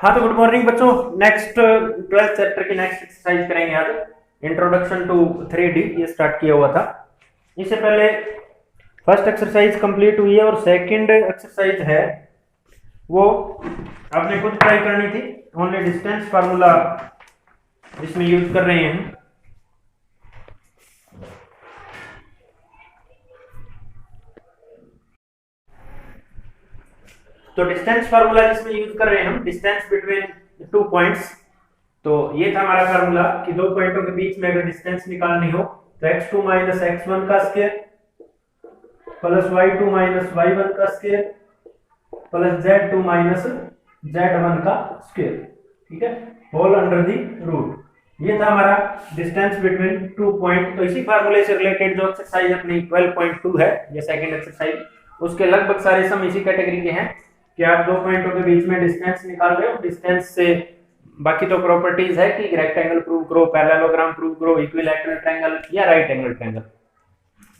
हाँ तो good morning बच्चों। नेक्स्ट 12th चैप्टर की नेक्स्ट एक्सरसाइज करेंगे आज। इंट्रोडक्शन टू 3D ये स्टार्ट किया हुआ था। इससे पहले फर्स्ट एक्सरसाइज कंप्लीट हुई है और सेकंड एक्सरसाइज है वो आपने खुद ट्राई करनी थी। ओनली डिस्टेंस फार्मूला इसमें यूज कर रहे हैं। तो डिस्टेंस फार्मूला जिसमें यूज कर रहे हैं हम, डिस्टेंस बिटवीन टू पॉइंट्स। तो ये था हमारा फार्मूला कि दो पॉइंटों के बीच में अगर डिस्टेंस निकालनी हो तो x2 माइनस x1 का square plus y2 minus y1 का square plus z2 minus z1 का स्क्वायर, ठीक है, होल अंडर दी रूट। ये था हमारा डिस्टेंस बिटवीन टू पॉइंट। तो इसी फार्मूले से रिलेटेड जो एक्सरसाइज अपनी 12.2 है, ये सेकंड एक्सरसाइज, उसके लगभग सारे सम इसी कैटेगरी के हैं कि आप दो पॉइंटों के बीच में डिस्टेंस निकाल रहे हो। डिस्टेंस से बाकी तो प्रॉपर्टीज है कि रेक्टेंगल प्रूव करो, पैरेललोग्राम प्रूव करो, इक्विलैटरल ट्रायंगल या राइट एंगल ट्रायंगल।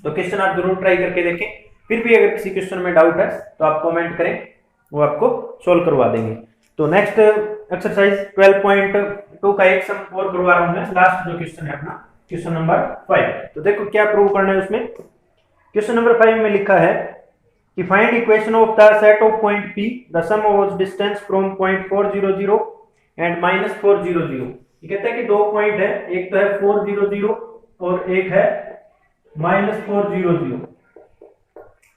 तो क्वेश्चन आप जरूर ट्राई करके देखें। फिर भी अगर किसी क्वेश्चन में डाउट है तो आप कमेंट करें, वो आपको सोल्व करवा देंगे। तो नेक्स्ट एक्सरसाइज 12.2 का एक सम और करवा रहा हूं मैं। लास्ट जो क्वेश्चन है अपना, क्वेश्चन नंबर 5। तो देखो क्या प्रूव करना है उसमें। क्वेश्चन नंबर 5 में लिखा है कि find equation of the set of point P, the sum of distance from point 400 and minus 400। ये कहता है कि दो पॉइंट है, एक तो है 400 और एक है माइनस 400,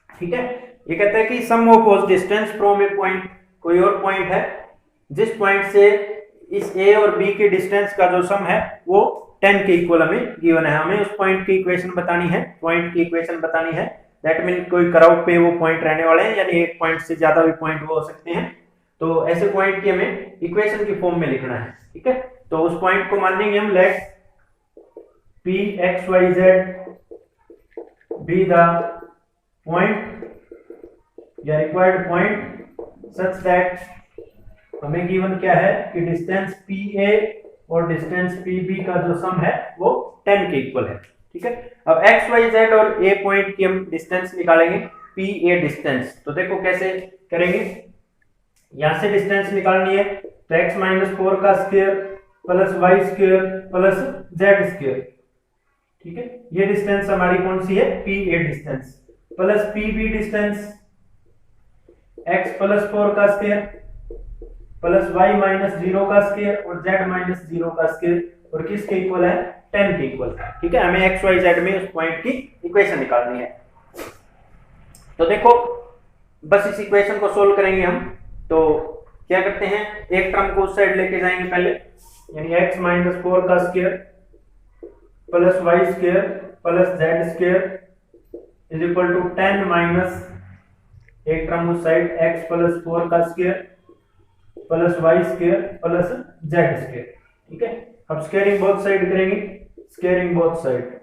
ठीक है। ये कहता है कि sum of distance from a point, कोई और पॉइंट है जिस पॉइंट से इस A और B के डिस्टेंस का जो सम है वो 10 के इक्वल हमें गिवन है। हमें उस पॉइंट की इक्वेशन बतानी है, पॉइंट की इक्वेशन बतानी है। दैट मीन कोई कर्व पे वो पॉइंट रहने वाले हैं, यानी एक पॉइंट से ज्यादा भी पॉइंट वो हो सकते हैं। तो ऐसे पॉइंट की हमें इक्वेशन की फॉर्म में लिखना है, ठीक है। तो उस पॉइंट को मानेंगे हम let P x y z be the point या रिक्वायर्ड पॉइंट सच दैट हमें गिवन क्या है कि डिस्टेंस PA और डिस्टेंस PB का जो सम है वो 10 के इक्वल है, ठीक है। अब x y z और A पॉइंट की हम डिस्टेंस निकालेंगे, PA डिस्टेंस। तो देखो कैसे करेंगे। यहां से डिस्टेंस निकालनी है तो x माइनस 4 का square plus y square plus z square, ठीक है। ये डिस्टेंस हमारी कौन सी है, PA distance, plus PB distance x plus 4 का स्क्वायर प्लस y माइनस 0 का स्क्वायर और z माइनस 0 का स्क्वायर, और किसके इक्वल है, 10 के इक्वल, ठीक है। हमें x y z में उस पॉइंट की इक्वेशन निकालनी है। तो देखो बस इस इक्वेशन को सोल्व करेंगे हम। तो क्या करते हैं, एक टर्म को उस साइड लेके जाएंगे पहले, यानी x माइनस 4 का square plus y square plus z square is equal to 10 minus एक टर्म उस साइड x प्लस 4 का square plus y square plus z square, ठीक है। अब स्क्वायरिंग बोथ साइड करेंगे, स्क्वायरिंग बोथ साइड,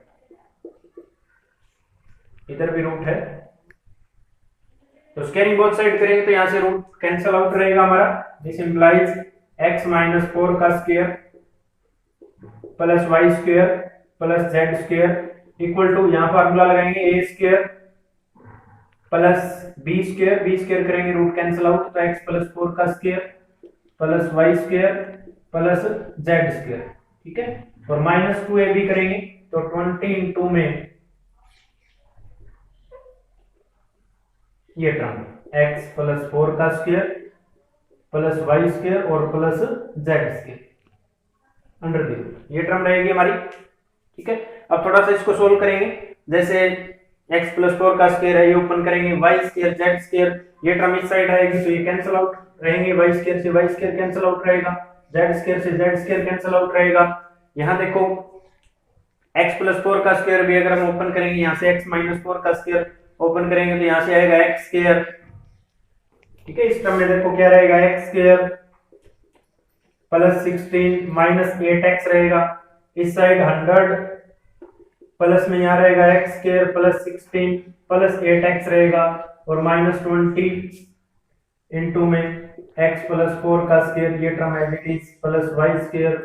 इधर भी रूट है तो स्क्वायरिंग बोथ साइड करेंगे तो यहां से रूट कैंसिल आउट रहेगा हमारा। दिस इंप्लाइज x माइनस 4 का square plus y square plus z square equal to, यहां फार्मूला लगाएंगे a square plus b square, b square करेंगे रूट कैंसिल आउट तो x प्लस 4 का square plus y square plus z square, ठीक है। और minus 2ab करेंगे तो 20 इंटू में ये टर्म x प्लस 4 का स्क्वायर प्लस y स्क्वायर और plus z square under the, ये टर्म रहेगी हमारी, ठीक है। अब थोड़ा सा इसको सोल्व करेंगे। जैसे x प्लस 4 का स्क्वायर है, ये ओपन करेंगे, y स्क्वायर z स्क्वायर, ये टर्म इस साइड आएगी तो ये कैंसिल आउट रहेंगे, y स्क्वायर से y स्क्वायर कैंसिल आउट रहेगा, z स्क्वायर से z स्क्वायर कैंसिल आउट रहेगा। यहां देखो x प्लस 4 का स्क्वायर भी अगर हम ओपन करेंगे, यहां से x माइनस 4 का स्क्वायर ओपन करेंगे तो यहां से आएगा x स्क्वायर, ठीक है। इस टर्म में देखो क्या रहेगा, x square plus 16 minus 8x रहेगा, इस साइड 100 प्लस में यहां रहेगा x square plus 16 plus 8x रहेगा और माइनस 20 इंटू में x प्लस 4 का स्क्वायर, ये term as it is plus y square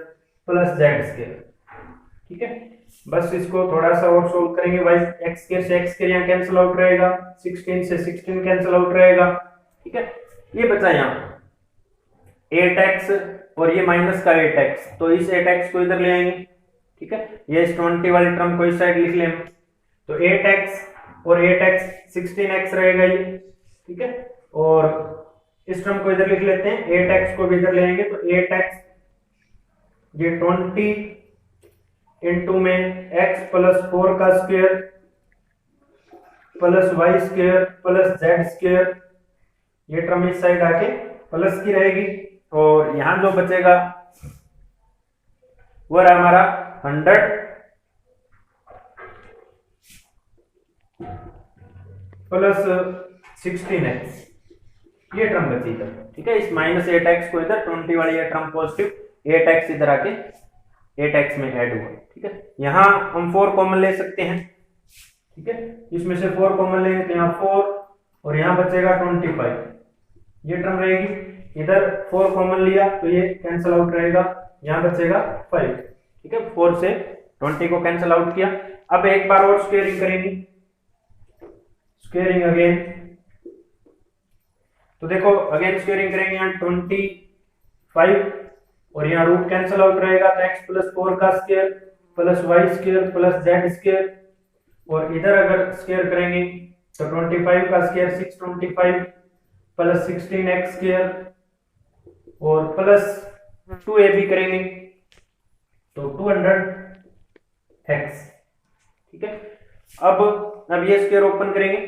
plus z square, ठीक है। बस इसको थोड़ा सा और सोल्व करेंगे। y x स्क्वायर से x स्क्वायर यहां कैंसिल आउट रहेगा, 16 से 16 कैंसिल आउट रहेगा, ठीक है। ये बचा यहां 8x और ये माइनस का 8x, तो इस 8x को इधर ले आएंगे, ठीक है। ये इस 20 वाली टर्म को इस साइड लिख लें, तो 8x और 8x 16x रहेगा ये, ठीक है। और इस टर्म को इधर लिख लेते हैं, 8x को भी इधर ले आएंगे, तो 8x ये 20 इंटू में x प्लस 4 का square plus y square plus z square, ये टर्म इस साइड आके प्लस की रहेगी, और यहां जो बचेगा वो रहा हमारा 100 प्लस 16x, ये टर्म बची इधर, ठीक है। इस माइनस 8x को इधर 20 वाली ये टर्म पॉजिटिव, 8x इधर आके 8x में ऐड हुआ, ठीक है। यहां हम 4 कॉमन ले सकते हैं, ठीक है। इसमें से 4 कॉमन लेंगे तो यहाँ 4 और यहाँ बचेगा 25, ये टर्म रहेगी। इधर 4 कॉमन लिया तो ये कैंसिल आउट रहेगा, यहाँ बचेगा 5, ठीक है। 4 से 20 को कैंसिल आउट किया। अब एक बार और स्क्वेयरिंग करेंगे, स्क्वेयरिंग अगेन, तो देखो अगेन स्क्वेयरिंग करेंगे, यहाँ 25 और यहाँ रूट कैंसिल आउट रहेगा, तो x प्लस 4 का square plus y square plus z square, और इधर अगर स्क्वायर करेंगे तो 25 का स्क्वायर 625 प्लस 16x स्क्वायर और प्लस 2ab करेंगे तो 200x, ठीक है। अब ये स्क्वायर ओपन करेंगे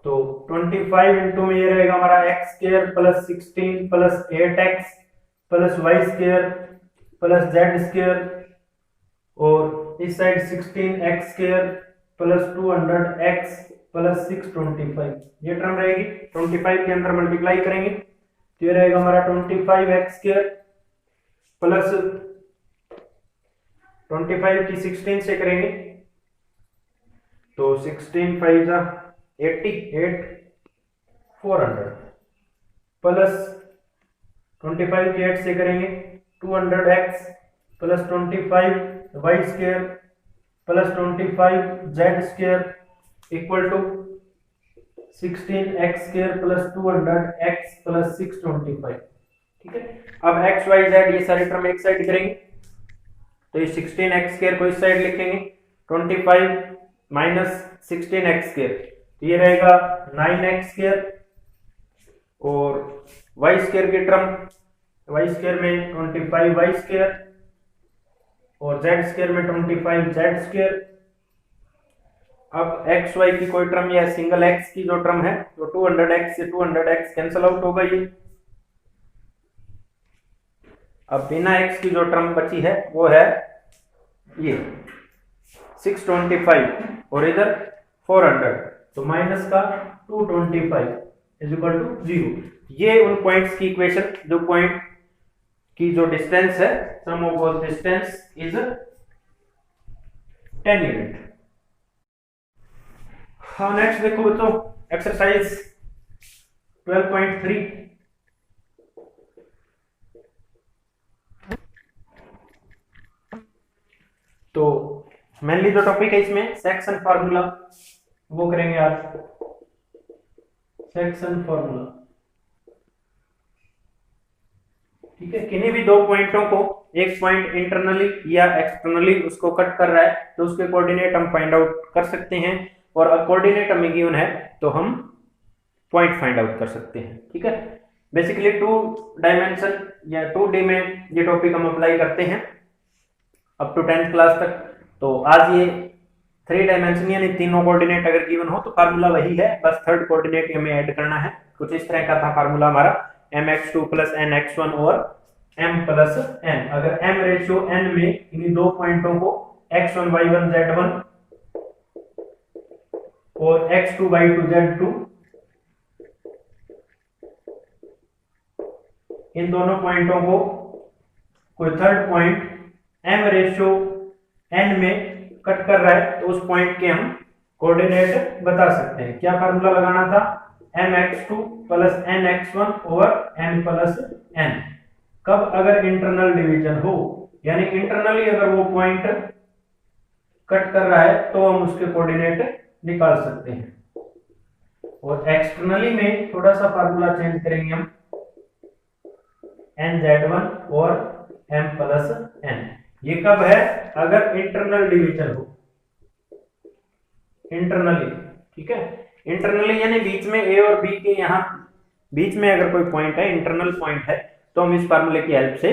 तो 25 इंटू में ये रहेगा हमारा x square plus 16 plus 8x plus y square plus z square, और इस side 16x square plus 200x plus 625, ये टर्म रहेगी। 25 के अंदर मल्टीप्लाई करेंगे तो ये रहेगा हमारा 25x स्क्वायर प्लस 25 की 16 से करेंगे तो 16 5 जा 88 400 प्लस 25 की 8 से करेंगे 200x plus 25 y square plus 25 z square equal to 16x square plus 200x plus 625, ठीक है। अब x y z ये सारी टर्म एक साइड करेंगे तो ये 16x स्क्वायर को इस साइड लिखेंगे, 25 माइनस 16x स्क्वायर तो ये रहेगा 9x स्क्वायर, और y स्क्वायर की टर्म y स्क्वायर में 25 y स्क्वायर और z स्क्वायर में 25 z स्क्वायर। अब x y की कोई टर्म या सिंगल x की जो टर्म है तो 200x से 200x कैंसिल आउट होगा ये। अब बिना x की जो टर्म बची है वो है ये 625 और इधर 400, तो माइनस का 225 इज इक्वल टू 0। ये उन पॉइंट्स की इक्वेशन, जो पॉइंट की जो डिस्टेंस है, sum of both distance is 10 unit. हाँ, नेक्स्ट देखो बच्चों, एक्सरसाइज 12.3। तो मेनली जो टॉपिक है इसमें सेक्शन फार्मूला वो करेंगे आज, सेक्शन फार्मूला, ठीक है। किन्हीं भी दो पॉइंटों को, एक पॉइंट इंटरनली या एक्सटर्नली उसको कट कर रहा है तो उसके कोऑर्डिनेट हम फाइंड आउट कर सकते हैं, और कोऑर्डिनेट हमें गिवन है तो हम पॉइंट फाइंड आउट कर सकते हैं, ठीक है। बेसिकली 2 डायमेंशन या 2D में ये टॉपिक हम अप्लाई करते हैं अप टू 10th क्लास तक। तो आज ये 3 डायमेंशन यानी तीनों कोऑर्डिनेट अगर गिवन हो तो फार्मूला वही है, बस थर्ड कोऑर्डिनेट हमें ऐड करना है। कुछ इस तरह का था फार्मूला हमारा, mx2 प्लस nx1 और m प्लस n। अगर m रेशियो n में इन्हीं दो पॉइंटों को x1 y1 z1 और x2 y2 z2, इन दोनों पॉइंटों को कोई third point m ratio n में कट कर रहा है तो उस पॉइंट के हम कोऑर्डिनेट बता सकते हैं। क्या फार्मूला लगाना था? mx2 plus nx1 over n plus n। कब? अगर इंटरनल डिवीजन हो, यानी इंटरनली अगर वो पॉइंट कट कर रहा है तो हम उसके कोऑर्डिनेट निकाल सकते हैं। और एक्सटर्नली में थोड़ा सा फार्मूला चेंज करेंगे हम, NZ1 और M प्लस N। ये कब है? अगर इंटरनल डिवीजन हो, इंटरनली, ठीक है। इंटरनली यानी बीच में A और B के यहाँ बीच में अगर कोई पॉइंट है, इंटरनल पॉइंट है, तो हम इस फार्मूले की हेल्प से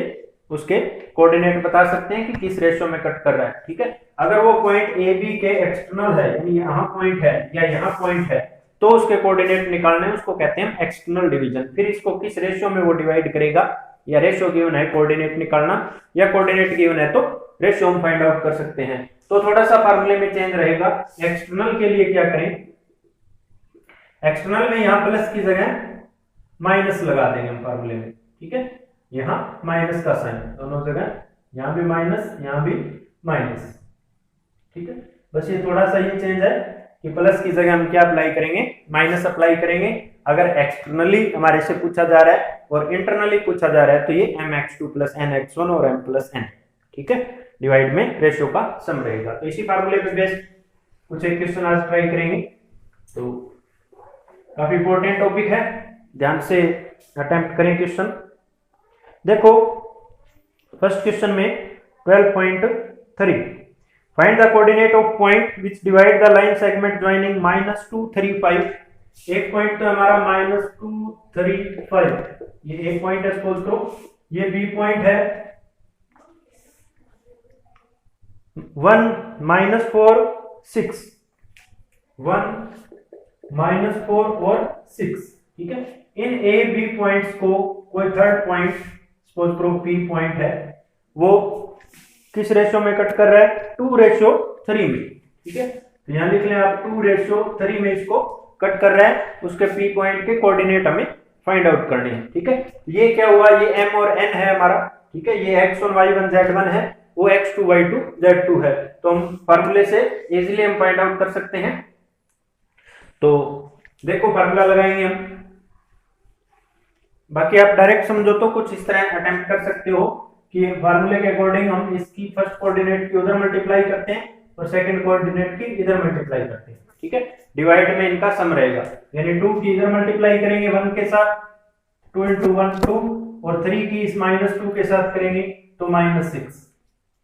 उसके कोऑर्डिनेट बता सकते हैं कि किस रेशियो में कट कर रहा है, ठीक है। अगर वो पॉइंट ए बी के एक्सटर्नल है, यानी यहाँ पॉइंट है या यहाँ पॉइंट है, तो उसके कोऑर्डिनेट निकालने हैं, उसको कहते हैं एक्सटर्नल डिवीजन। फिर इसको किस रेशियो में वो डिवाइड करेगा, या रेशियो गिवन है कोऑर्डिनेट निकालना, या कोऑर्डिनेट गिवन है तो रेशियो हम फाइंड आउट कर सकते हैं। तो थोड़ा सा फार्मूले में चेंज रहेगा। एक्सटर्नल के लिए क्या करें, एक्सटर्नल में यहाँ प्लस की जगह माइनस लगा देंगे हम फार्मूले में, ठीक है। यहाँ माइनस का साइन, दोनों जगह यहाँ भी माइनस, यहाँ भी माइनस, ठीक है। बस ये थोड़ा सा ये चेंज है कि प्लस की जगह हम क्या अप्लाई करेंगे, माइनस अप्लाई करेंगे। अगर एक्सटर्नली हमारे से पूछा जा रहा है और इंटरनली पूछा जा रहा है तो ये mx2 प्लस nx1 और m प्लस n, ठीक है, डिवाइड में रेशियो का सम रहेगा। तो इसी फार्मूले पे बेस्ड कुछ एक क्वेश्चन आज ट्राई करेंगे। तो काफी इंपॉर्टेंट टॉपिक है, ध्यान से अटेम्प्ट करें क्वेश्चन। देखो फर्स्ट क्वेश्चन में 12.3 find the coordinate of point which divide the line segment joining -2 3 5। एक पॉइंट तो हमारा -2 3 5, ये एक पॉइंट है, सपोज करो ये बी पॉइंट है 1 -4 6, 1 -4 और 6, ठीक है। इन ए बी पॉइंट्स को कोई थर्ड पॉइंट सपोज करो पी पॉइंट है, वो किस रेशियो में कट कर रहा है, 2:3 में, ठीक है। तो यहां लिख लें आप 2:3 में इसको कट कर रहा है। उसके पी पॉइंट के कोऑर्डिनेट हमें फाइंड आउट करने हैं, ठीक है। ये क्या हुआ, ये m और n है हमारा, ठीक है। ये x1 y1 z1 है, वो x2 y2 z2 है। तो हम फार्मूले से इजीली हम फाइंड आउट कर सकते हैं। तो देखो फार्मूला लगाएंगे हम, बाकी आप डायरेक्ट समझो तो कुछ इस तरह अटेम्प्ट कर सकते हो कि फार्मूले के अकॉर्डिंग हम इसकी फर्स्ट कोऑर्डिनेट की उधर मल्टीप्लाई करते हैं और सेकंड कोऑर्डिनेट की इधर मल्टीप्लाई करते हैं, ठीक है। डिवाइड में इनका सम रहेगा, यानी 2 की इधर मल्टीप्लाई करेंगे 1 के साथ, 2 × 1 2, और 3 की इस -2 के साथ करेंगे तो -6,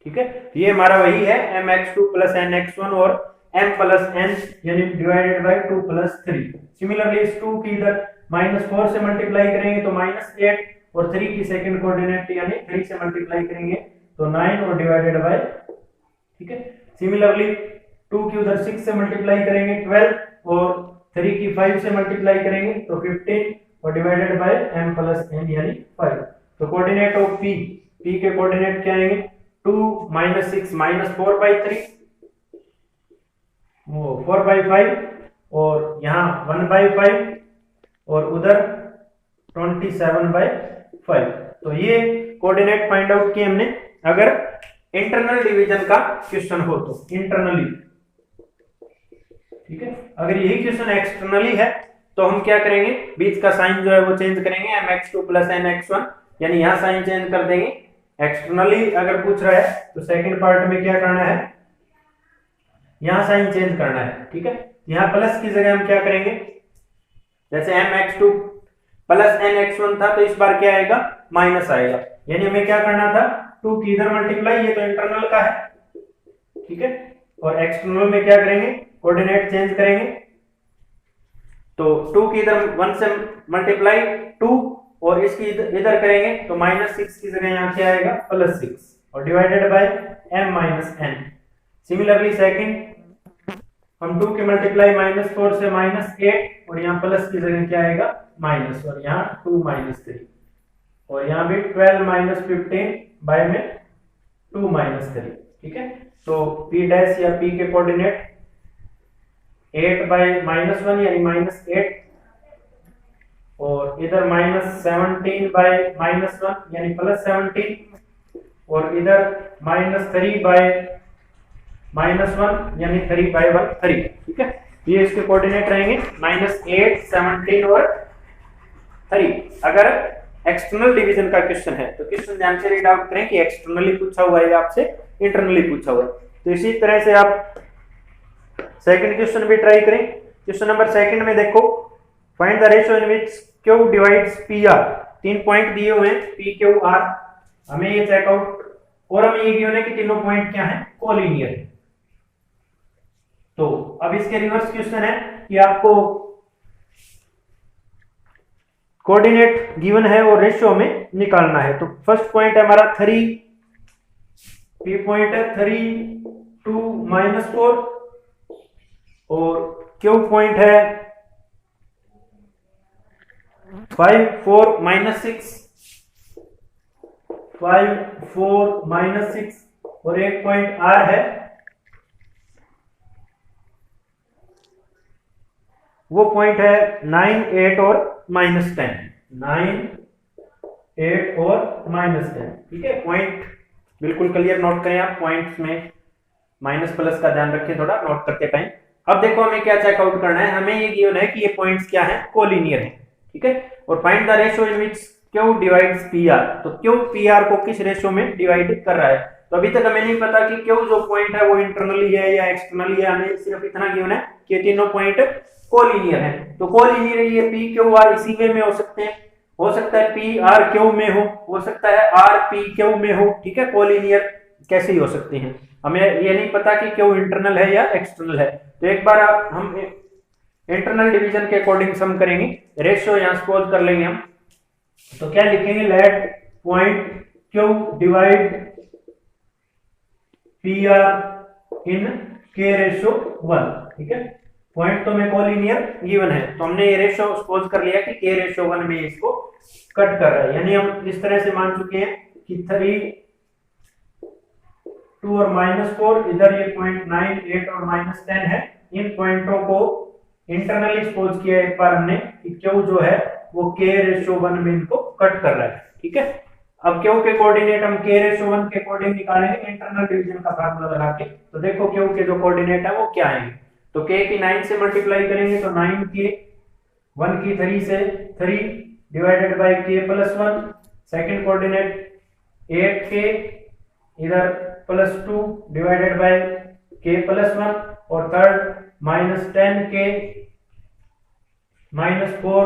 ठीक है। ये हमारा वही है mx2 प्लस nx1 और m प्लस n, यानी डिवाइडेड बाय 2 प्लस 3। सिमिलरली इस 2 की इधर -4 से मल्टीप्लाई करेंगे तो -8, और 3 की सेकंड कोऑर्डिनेट यानी 3 से मल्टीप्लाई करेंगे तो 9 और डिवाइडेड बाय, ठीक है। सिमिलरली 2 की उधर 6 से मल्टीप्लाई करेंगे 12, और 3 की 5 से मल्टीप्लाई करेंगे तो 15, और divided by m plus n यानी 5। तो कोऑर्डिनेट ऑफ p, p के कोऑर्डिनेट क्या आएंगे, 2 -6 -4/3, वो 4/5, और यहाँ 1/5, और उधर 27/5। तो ये कोऑर्डिनेट फाइंड आउट किए हमने। अगर इंटरनल डिवीजन का क्वेश्चन हो तो इंटरनली, ठीक है। अगर यही क्वेश्चन एक्सटर्नली है तो हम क्या करेंगे, बीच का साइन जो है वो चेंज करेंगे, mx2 प्लस nx1, यानी यहाँ साइन चेंज कर देंगे। एक्सटर्नली अगर पूछ रहा है तो सेकंड पार्ट में क्या करना है, यहाँ साइन चेंज करना है, ठीक है। यहाँ प्लस की जगह हम क्या करेंगे, जैसे mx2 प्लस nx1 था तो इस बार क्या आएगा, माइनस आएगा, यानी हमें क्या करना था, 2 की इधर मल्टीप्लाई, ये तो इंटरनल का है, ठीक है। और एक्सटर्नल में क्या करेंगे, कोऑर्डिनेट चेंज करेंगे। तो 2 की इधर 1 से मल्टीप्लाई 2, और इसकी इधर करेंगे तो -6 की जगह यहाँ क्या आएगा, +6, और divided by m minus n। Similarly second हम 2 के मल्टीप्लाई -4 से -8, और यहाँ प्लस की जगह क्या आएगा, माइनस, और यहाँ 2 -3, और यहाँ भी 12 - 15 बाय में 2 -3, ठीक है। तो p डैश या p के कोऑर्डिनेट 8/-1 यानी -8, और इधर -17/-1 यानी +17, और इधर -3/-1 यानी 3/1, ठीक है। ये इसके कोऑर्डिनेट रहेंगे -8 17 और 3। अगर एक्सटर्नल डिवीजन का क्वेश्चन है तो क्वेश्चन ध्यान से रीड आउट करें कि एक्सटर्नली पूछा हुआ है आपसे, इंटरनली पूछा हुआ है। तो इसी तरह से आप सेकंड क्वेश्चन भी ट्राई करें। क्वेश्चन नंबर सेकंड में देखो, find the ratio in which Q divides PR। तीन पॉइंट दिए हुए हैं पी क्यू आर, हमें ये चेकआउट, और हमें ये गिवन है कि तीनों पॉइंट क्या है, कोलिनियर है। तो अब इसके रिवर्स क्वेश्चन है कि आपको कोऑर्डिनेट गिवन है और रेशियो में निकालना है। तो फर्स्ट पॉइंट है हमारा 3, पी पॉइंट है 3 2 -4, और क्यू पॉइंट है 5 4 -6, 5 4 -6, और एक पॉइंट आर है, वो पॉइंट है 9 8 और -10, 9 8 और -10। ठीक है, पॉइंट बिल्कुल क्लियर नोट करें आप, पॉइंट्स में माइनस प्लस का ध्यान रखें थोड़ा नोट करते टाइम। अब देखो हमें क्या चेकआउट करना है, हमें ये गिवन है कि ये पॉइंट्स क्या है, कोलिनियर है। ठीक है, और find the ratio in which Q divides P R. तो क्यू पी आर को किस रेशियो में डिवाइड कर रहा है। तो अभी तक हमें नहीं पता कि क्यू जो पॉइंट है वो इंटरनली है या एक्सटर्नली है, हमें सिर्फ इतना गिवन है कि तीनों पॉइंट कोलिनियर है। तो कोलिनियर ये पी क्यू आर इसी वे में हो सकते हैं, हो सकता है पी आर क्यू में हो सकता है आर पी क्यू में हो। ठीक है, कोलिनियर कैसे ही हो सकते हैं, हमें ये नहीं पता कि क्यू इंटरनल है या एक्सटर्नल है। तो एक बार हम इंटरनल डिवीजन के अकॉर्डिंग सम करेंगे, रेशियो यहां सपोज कर लेंगे हम। तो क्या लिखेंगे, let point Q divide P R in के रेशियो 1। ठीक है, पॉइंट तो में कोलिनियर गिवन है, तो हमने ये रेशियो सपोज कर लिया कि के रेशियो 1 में इसको कट कर रहा है। यानी हम इस तरह से मान चुके हैं कि 3 2 और -4, इधर ये पॉइंट 9 8 और -10 है। इन पॉइंटों को इंटरनली सपोज किया एक बार हमने कि क्यू जो है वो के रेशियो 1 में इनको कट कर रहा है। ठीक है, अब क्यू के कोऑर्डिनेट हम के रेशियो 1 के अकॉर्डिंग निकालेंगे इंटरनल डिवीजन का फार्मूला लगा के। तो देखो क्यू के जो कोऑर्डिनेट है वो क्या आएंगे, तो k की 9 से मल्टीप्लाई करेंगे तो 9k, 1 की 3 से 3 divided by k + 1। Second coordinate 8k, इधर +2 डिवाइडेड बाय k + 1, और third -10k -4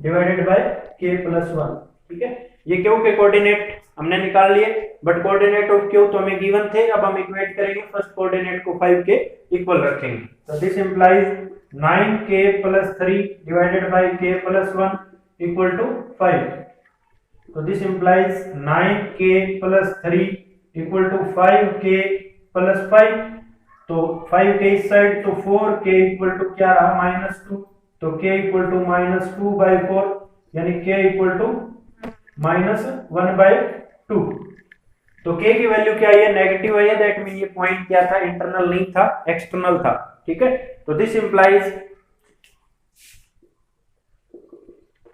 divided by k + 1। ठीक है, ये क्यू के कोऑर्डिनेट हमने निकाल लिए, बट कोऑर्डिनेट ऑफ क्यू तो हमें गिवन थे। अब हम इक्वेट करेंगे, फर्स्ट कोऑर्डिनेट को 5 के इक्वल रखेंगे। तो this implies 9k + 3 divided by k + 1 equal to 5। तो this implies 9k + 3 equal to 5k + 5। तो 5 के इस साइड, तो 4k इक्वल टू क्या रहा, -2। तो k इक्वल टू -2/4, यानी k इक्वल टू -1/2। तो k की वैल्यू क्या है, नेगेटिव है, दैट मीन ये पॉइंट क्या था, इंटरनल नहीं था, एक्सटर्नल था। ठीक है, तो this implies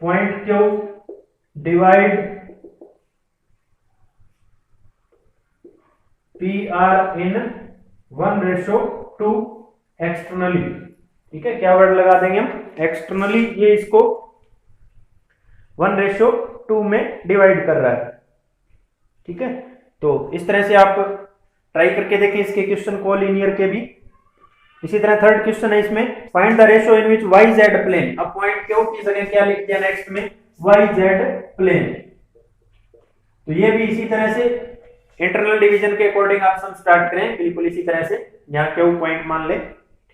point Q divide P R in 1:2 externally. ठीक है, क्या वर्ड लगा देंगे हम, एक्सटर्नली, ये इसको 1:2 में डिवाइड कर रहा है। ठीक है, तो इस तरह से आप ट्राई करके देखें इसके क्वेश्चन कोलिनियर के भी। इसी तरह थर्ड क्वेश्चन है इसमें, find the ratio in which y z plane. अब पॉइंट क्यू की जगह क्या लिख दिया नेक्स्ट में, वाई जेड प्लेन। तो ये भी इसी तरह से इंटरनल डिवीजन के अकॉर्डिंग आप सम स्टार्ट करें, बिल्कुल इसी तरह से। यहाँ क्यू पॉइंट मान ले,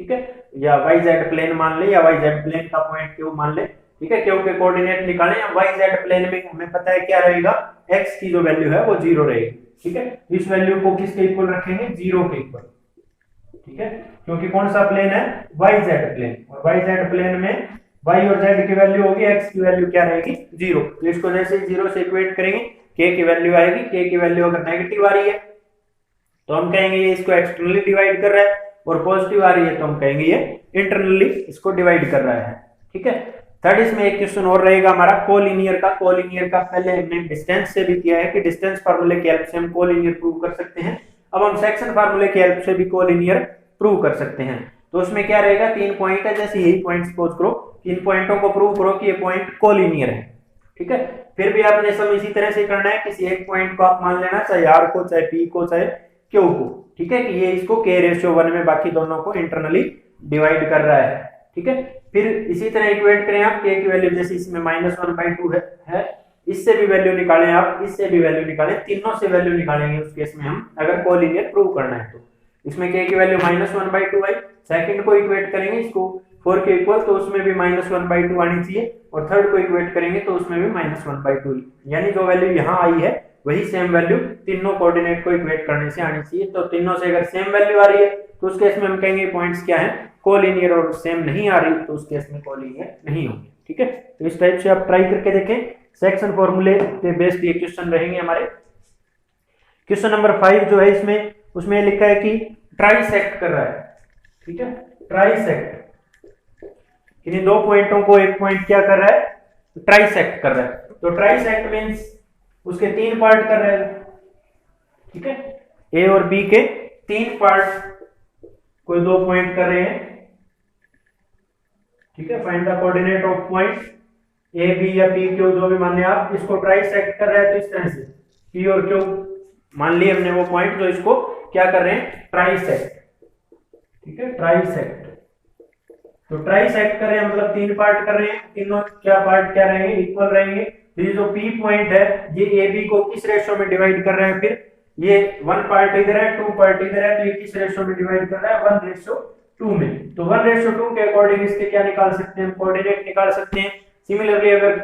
ठीक है, या वाई जेड प्लेन मान ले, या वाई जेड प्लेन का पॉइंट क्यू मान ले। ठीक है, क्यू के कोऑर्डिनेट निकालें। वाई जेड प्लेन में हमें पता है क्या रहेगा, x की जो वैल्यू है वो 0 रहेगी। ठीक है, इस वैल्यू को किसके इक्वल रखेंगे, 0 के इक्वल। ठीक है, क्योंकि कौन सा प्लेन है, वाई जेड प्लेन, और वाई जेड प्लेन में y और z की वैल्यू होगी, x की वैल्यू क्या रहेगी, 0। तो इसको जैसे 0 से इक्वेट करेंगे, k की वैल्यू आएगी, k की वैल्यू अगर नेगेटिव आ रही है तो हम कहेंगे ये इसको एक्सटर्नली डिवाइड कर रहा है, और पॉजिटिव आ रही है तो हम कहेंगे ये इंटरनली इसको डिवाइड कर रहा है। ठीक है, थर्ड इसमें एक क्वेश्चन और रहेगा हमारा कोलिनियर का। कोलिनियर का पहले हमने डिस्टेंस से भी किया है कि डिस्टेंस फार्मूले की हेल्प से हम कोलिनियर प्रूव कर सकते हैं। अब हम सेक्शन फार्मूले की हेल्प से भी कोलिनियर प्रूव कर सकते हैं। तो उसमें क्या रहेगा, 3 पॉइंट है, जैसे यही पॉइंट सपोज करो, 3 पॉइंटों को प्रूव करो कि ये पॉइंट कोलिनियर है। ठीक है, फिर भी आपने सब इसी तरह से करना है, किसी एक पॉइंट को आप मान लेना, चाहे r को, चाहे p को, चाहे q को। ठीक है, कि ये इसको k/1 में बाकी दोनों को इंटरनली डिवाइड कर रहा है। ठीक है, फिर इसी तरह इक्वेट करें आप, k की वैल्यू जैसे इसमें -1/2 है, इससे भी वैल्यू निकालें आप, इससे भी वैल्यू निकालें, तीनों से वैल्यू निकालेंगे उस केस में हम, अगर कोलिनियर प्रूव करना है तो। इसमें k की वैल्यू -1/2 आई, सेकंड को इक्वेट करेंगे इसको 4 के इक्वल, तो उसमें भी -1/2 आनी चाहिए, और थर्ड को इक्वेट करेंगे तो उसमें भी -1/2, यानी जो वैल्यू यहाँ आई है वही सेम वैल्यू तीनों कोऑर्डिनेट को इक्वेट करने से आनी चाहिए। तो तीनों से अगर सेम वैल्यू आ रही है तो उस केस में हम कहेंगे पॉइंट्स क्या है, कोलिनियर, और सेम नहीं आ रही तो उस केस में कोलिनियर नहीं होंगे। ठीक है, तो इस टाइप से आप ट्राई करके देखें, सेक्शन फॉर्मूले पे बेस्ड ये क्वेश्चन रहेंगे हमारे। क्वेश्चन नंबर 5 जो है इसमें, उसमें लिखा है कि ट्राइसेक्ट कर रहा है। ठीक है, ट्राइसेक्ट, इन दो पॉइंटों को एक पॉइंट क्या कर रहा है, ट्राइसेक्ट कर रहा है। तो ट्राइसेक्ट मींस उसके 3 पार्ट कर रहे हैं। ठीक है, ए और बी के 3 पार्ट कोई 2 पॉइंट कर रहे हैं। ठीक है, find the coordinate of point A B या पी क्यू जो भी मान लिया आप, इसको ट्राइसेक्ट कर रहे हैं। तो इस तरह से पी और क्यू मान लिए हमने वो पॉइंट जो इसको क्या कर रहे हैं, ट्राइसेक्ट। ठीक है, ट्राइसेक्ट, तो ट्राइसेक्ट कर रहे हैं मतलब 3 पार्ट कर रहे हैं, तीनों क्या पार्ट क्या रहेंगे, इक्वल रहेंगे। ये जो पी पॉइंट है ये ए बी को किस रेशो में डिवाइड कर रहे हैं, फिर ये 1 पार्ट इधर है 2 पार्ट इधर है, तो ये किस रेशो में डिवाइड कर रहा है, 1:2 में। तो 1:2 के अकॉर्डिंग इसके क्या निकाल सकते हैं, कोऑर्डिनेट निकाल सकते हैं। सिमिलरली अगर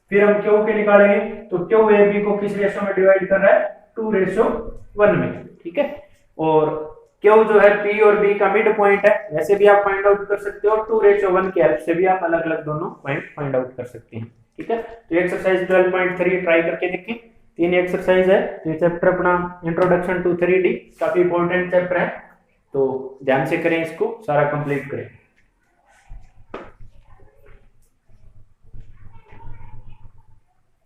फिर हम क्यू के निकालेंगे तो क्यू ए बी को किस रेशो में डिवाइड कर रहा है, 2:1 में। ठीक है, और क्यू जो है पी और बी का मिड पॉइंट है, वैसे भी आप फाइंड आउट कर सकते हो, 2:1 के हेल्प से भी आप अलग अलग दोनों पॉइंट फाइंड आउट कर सकते हैं। ठीक है, तो एक्सरसाइज 12.3 ट्राई करके देखें। 3 एक्सरसाइज है, तो ये चैप्टर अपना इंट्रोडक्शन टू 3D काफी इंपॉर्टेंट चैप्टर है, तो ध्यान से करें, इसको सारा कंप्लीट करें।